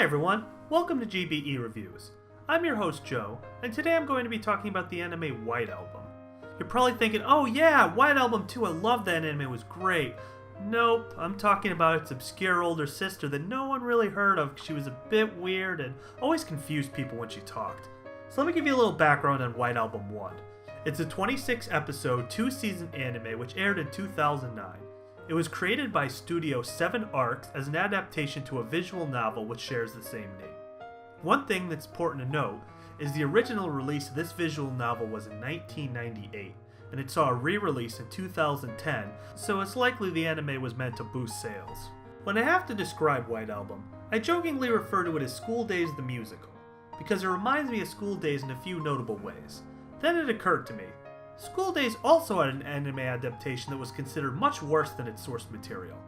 everyone, welcome to GBE Reviews. I'm your host Joe, and today I'm going to be talking about the anime White Album. You're probably thinking, oh yeah, White Album 2, I love that anime, it was great. Nope, I'm talking about its obscure older sister that no one really heard of because she was a bit weird and always confused people when she talked. So let me give you a little background on White Album 1. It's a 26 episode, 2-season anime which aired in 2009. It was created by Studio 7 Arcs as an adaptation to a visual novel which shares the same name. One thing that's important to note is the original release of this visual novel was in 1998, and it saw a re-release in 2010, so it's likely the anime was meant to boost sales. When I have to describe White Album, I jokingly refer to it as School Days the Musical, because it reminds me of School Days in a few notable ways. Then it occurred to me, School Days also had an anime adaptation that was considered much worse than its source material.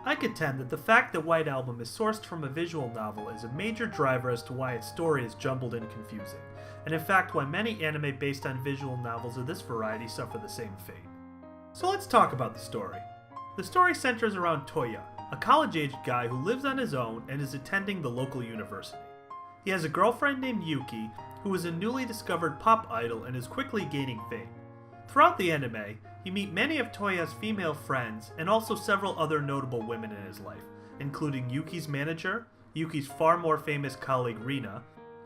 I contend that the fact that White Album is sourced from a visual novel is a major driver as to why its story is jumbled and confusing, and in fact why many anime based on visual novels of this variety suffer the same fate. So let's talk about the story. The story centers around Toya, a college-aged guy who lives on his own and is attending the local university. He has a girlfriend named Yuki, who is a newly discovered pop idol and is quickly gaining fame. Throughout the anime, you meet many of Toya's female friends and also several other notable women in his life, including Yuki's manager, Yuki's far more famous colleague Rina,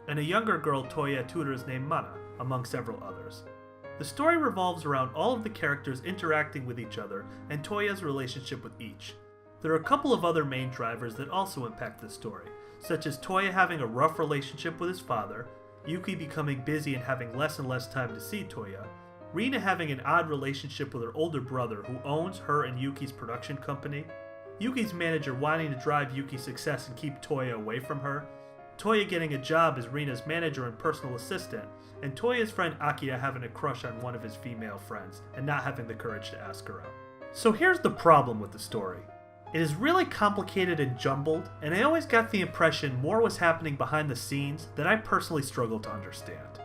and a younger girl Toya tutors named Mana, among several others. The story revolves around all of the characters interacting with each other and Toya's relationship with each. There are a couple of other main drivers that also impact the story, such as Toya having a rough relationship with his father, Yuki becoming busy and having less and less time to see Toya, Rina having an odd relationship with her older brother who owns her and Yuki's production company, Yuki's manager wanting to drive Yuki's success and keep Toya away from her, Toya getting a job as Rina's manager and personal assistant, and Toya's friend Akira having a crush on one of his female friends and not having the courage to ask her out. So here's the problem with the story. It is really complicated and jumbled, and I always got the impression more was happening behind the scenes that I personally struggled to understand.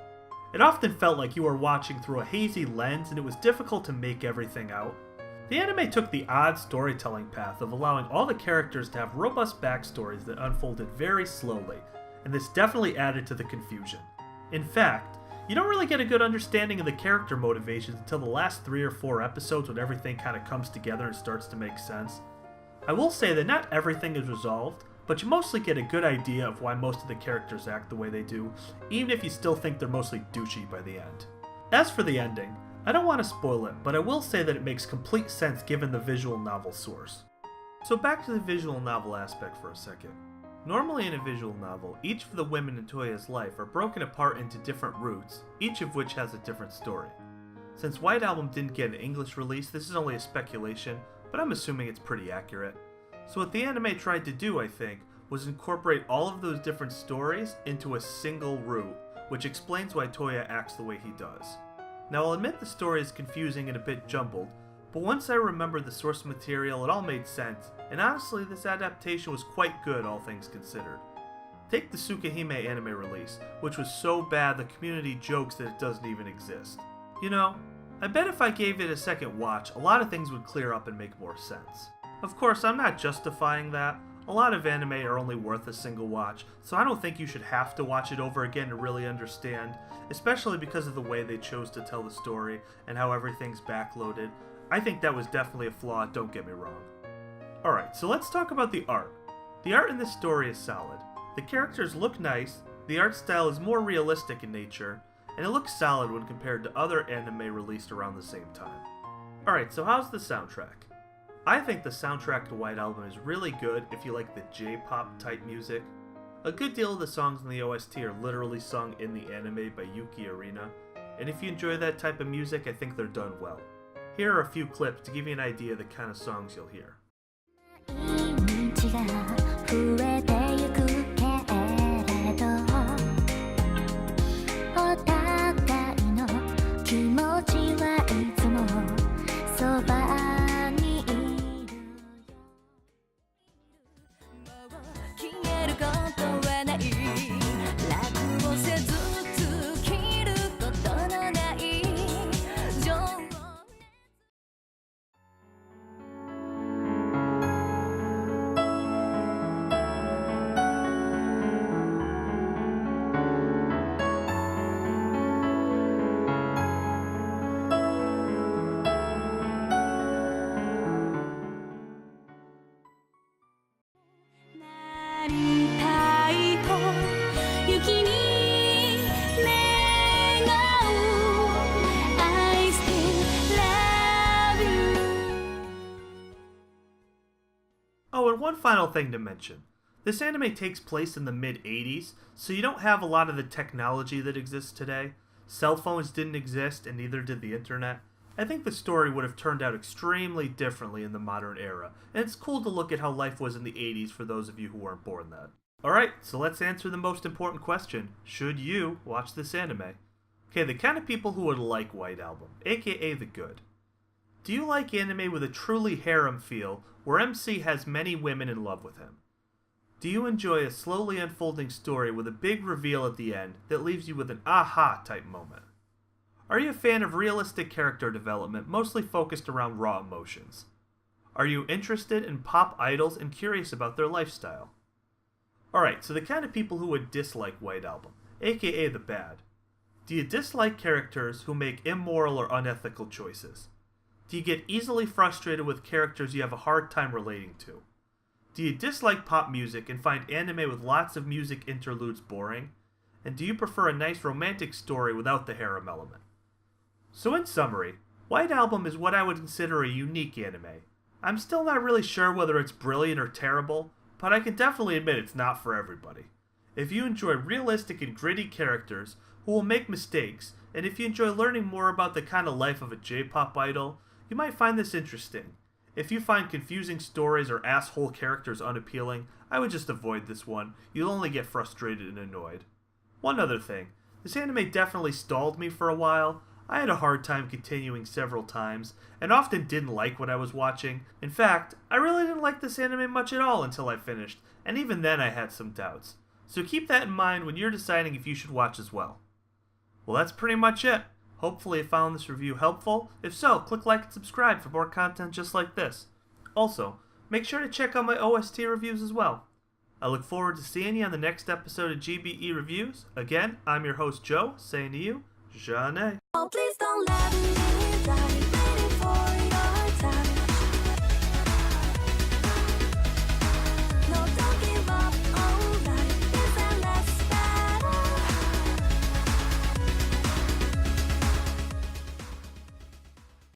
It often felt like you were watching through a hazy lens and it was difficult to make everything out. The anime took the odd storytelling path of allowing all the characters to have robust backstories that unfolded very slowly, and this definitely added to the confusion. In fact, you don't really get a good understanding of the character motivations until the last 3 or 4 episodes when everything kind of comes together and starts to make sense. I will say that not everything is resolved, but you mostly get a good idea of why most of the characters act the way they do, even if you still think they're mostly douchey by the end. As for the ending, I don't want to spoil it, but I will say that it makes complete sense given the visual novel source. So back to the visual novel aspect for a second. Normally in a visual novel, each of the women in Toya's life are broken apart into different routes, each of which has a different story. Since White Album didn't get an English release, this is only a speculation, but I'm assuming it's pretty accurate. So what the anime tried to do, I think, was incorporate all of those different stories into a single route, which explains why Toya acts the way he does. Now I'll admit the story is confusing and a bit jumbled, but once I remembered the source material it all made sense, and honestly this adaptation was quite good all things considered. Take the Tsukihime anime release, which was so bad the community jokes that it doesn't even exist. You know, I bet if I gave it a second watch, a lot of things would clear up and make more sense. Of course, I'm not justifying that. A lot of anime are only worth a single watch, so I don't think you should have to watch it over again to really understand, especially because of the way they chose to tell the story and how everything's backloaded. I think that was definitely a flaw, don't get me wrong. Alright, so let's talk about the art. The art in this story is solid. The characters look nice, the art style is more realistic in nature, and it looks solid when compared to other anime released around the same time. Alright, so how's the soundtrack? I think the soundtrack to White Album is really good if you like the J-pop type music. A good deal of the songs in the OST are literally sung in the anime by Yuki Arina, and if you enjoy that type of music, I think they're done well. Here are a few clips to give you an idea of the kind of songs you'll hear. Oh, and one final thing to mention. This anime takes place in the mid-80s, so you don't have a lot of the technology that exists today. Cell phones didn't exist, and neither did the internet. I think the story would have turned out extremely differently in the modern era, and it's cool to look at how life was in the 80s for those of you who weren't born then. Alright, so let's answer the most important question. Should you watch this anime? Okay, the kind of people who would like White Album, aka the good. Do you like anime with a truly harem feel, where MC has many women in love with him? Do you enjoy a slowly unfolding story with a big reveal at the end that leaves you with an aha type moment? Are you a fan of realistic character development mostly focused around raw emotions? Are you interested in pop idols and curious about their lifestyle? Alright, so the kind of people who would dislike White Album, aka the bad. Do you dislike characters who make immoral or unethical choices? Do you get easily frustrated with characters you have a hard time relating to? Do you dislike pop music and find anime with lots of music interludes boring? And do you prefer a nice romantic story without the harem element? So in summary, White Album is what I would consider a unique anime. I'm still not really sure whether it's brilliant or terrible, but I can definitely admit it's not for everybody. If you enjoy realistic and gritty characters who will make mistakes, and if you enjoy learning more about the kind of life of a J-pop idol, you might find this interesting. If you find confusing stories or asshole characters unappealing, I would just avoid this one. You'll only get frustrated and annoyed. One other thing, this anime definitely stalled me for a while. I had a hard time continuing several times, and often didn't like what I was watching. In fact, I really didn't like this anime much at all until I finished, and even then I had some doubts. So keep that in mind when you're deciding if you should watch as well. Well, that's pretty much it. Hopefully you found this review helpful. If so, click like and subscribe for more content just like this. Also, make sure to check out my OST reviews as well. I look forward to seeing you on the next episode of GBE Reviews. Again, I'm your host Joe, saying to you, Jeanne. Oh, please don't let me